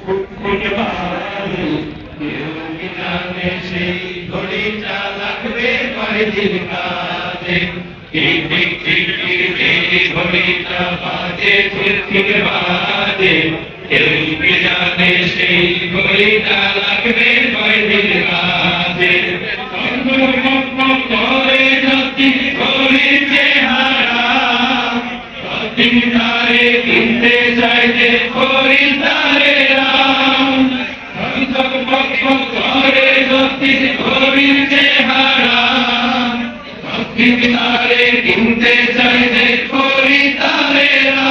ফুটফুট বাজে, কেউ কি জানে সেই ঘড়িটা লাগবে কয়দিন কাজে। ঠিক ঠিক ঠিক ঠিক এই ঘড়িটা বাজে, ঠিক ঠিক বাজে, কেউ কি জানে সেই ঘড়িটা লাগবে কয়দিন কাজে। করে যদি ঘড়ির চেহারা, প্রতিদিন তারে কিনতে চাই যে খরিদ্দারেরা। করে যদি ঘড়ির চেহারা, প্রতিদিন তারে কিনতে চাই যে খরিদ্দারেরা।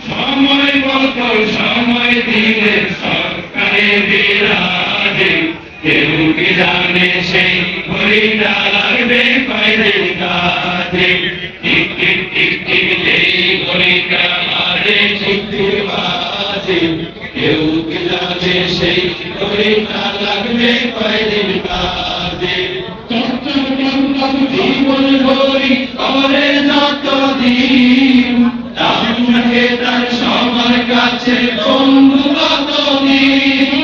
সময় মতো সময় দিলে সরকারে বিরাজে, কেউ কি জানে সেই ঘড়িটা লাগবে কয়দিন কাজে। ঠিক ঠিক ঠিক ঠিক এই ঘড়িটা বাজে, ঠিক ঠিক বাজে, কেউ কি জানে সেই ঘড়িটা লাগবে কয়দিন কাজে। জীবন ঘড়ি করে যতদিন, দাম থাকে তার সবার কাছে বন্ধু কতদিন।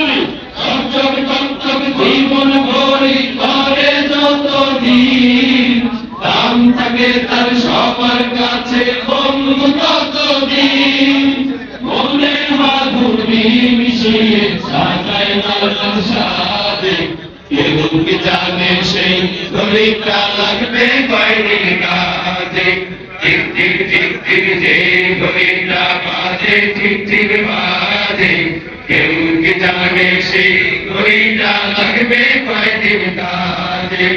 জীবন ঘড়ি করে যতদিন, দাম থাকে তার সবার কাছে বন্ধু কতদিন। মনে মাধুরী মিশিয়ে সাজায় নানান সাজে, কেউ কি জানে সেই ঘড়িটা লাগবে কয়দিন কাজে। ঠিক ঠিক ঠিক ঠিক যে ঘড়িটা বাজে, ঠিক ঠিক বাজে, কেউ কি জানে সেই ঘড়িটা লাগবে কয়দিন কাজে।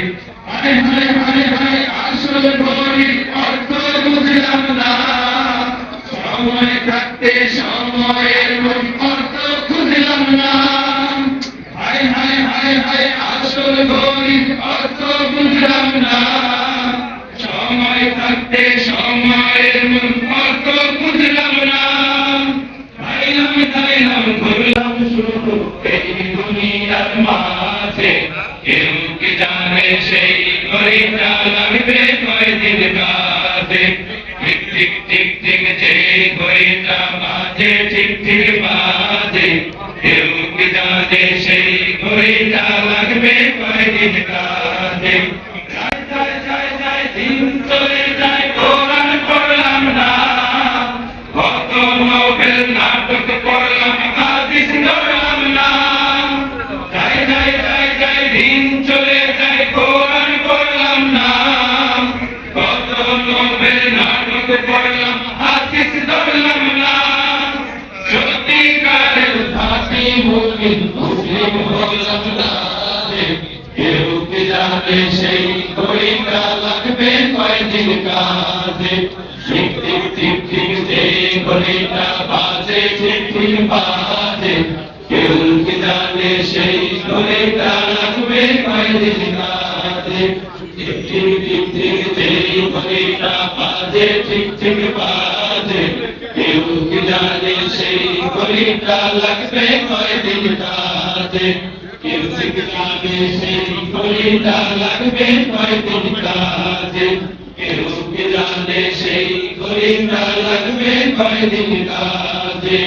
হায় হায় হায় হায় আসল ঘড়ি অর্থ বুঝলাম না, সময় থাকতে সময়ের অর্থ খুঁজলাম না। হায় হায় হায় হায় আসল ঘড়ি অর্থ বুঝলাম না, সময় থাকতে সময়ের অর্থ বুঝলাম না। খাইলাম খাইলাম ঘুরলাম শুধু এই দুনিয়ার মাঝে, কেউ কি জানে সেই ঘড়িটা লাগবে কয়দিন কাজে। ঠিক ঠিক ঠিক ঠিক যে ঘড়িটা বাজে, ঠিক ঠিক বাজে, কেউ কি জানে সেই ঘড়িটা লাগবে কয়দিন কাজে। যায় যায় যায় যায় দিন চলে যায়, কোরআন পড়লাম না, কত নোবেল নাটক পড়লাম, হাদিস ধরলাম না। যায় যায় যায় যায় দিন চলে যায়, কোরআন পড়লাম না, কত নোবেল নাটক পড়লাম, হাদিস ধরলাম না। সত্যিকারের খাঁটি মুমিন মুসলিম হলাম না, কেউ কি জানে সেই ঘড়িটা লাগবে কয়দিন কাজে। ঠিক ঠিক ঠিক ঠিক যে ঘড়িটা বাজে, ঠিক ঠিক বাজে, কেউ কি জানে সেই ঘড়িটা লাগবে কয়দিন কাজে। ঠিক ঠিক ঠিক ঠিক যে ঘড়িটা বাজে, ঠিক ঠিক বাজে, কেউ কি জানে সেই ঘড়িটা লাগবে কয়দিন কাজে। কেউ কি জানে সেই ঘড়িটা লাগবে কয়দিন কাজে। কেউ কি জানে সেই ঘড়িটা লাগবে কয়দিন কাজে।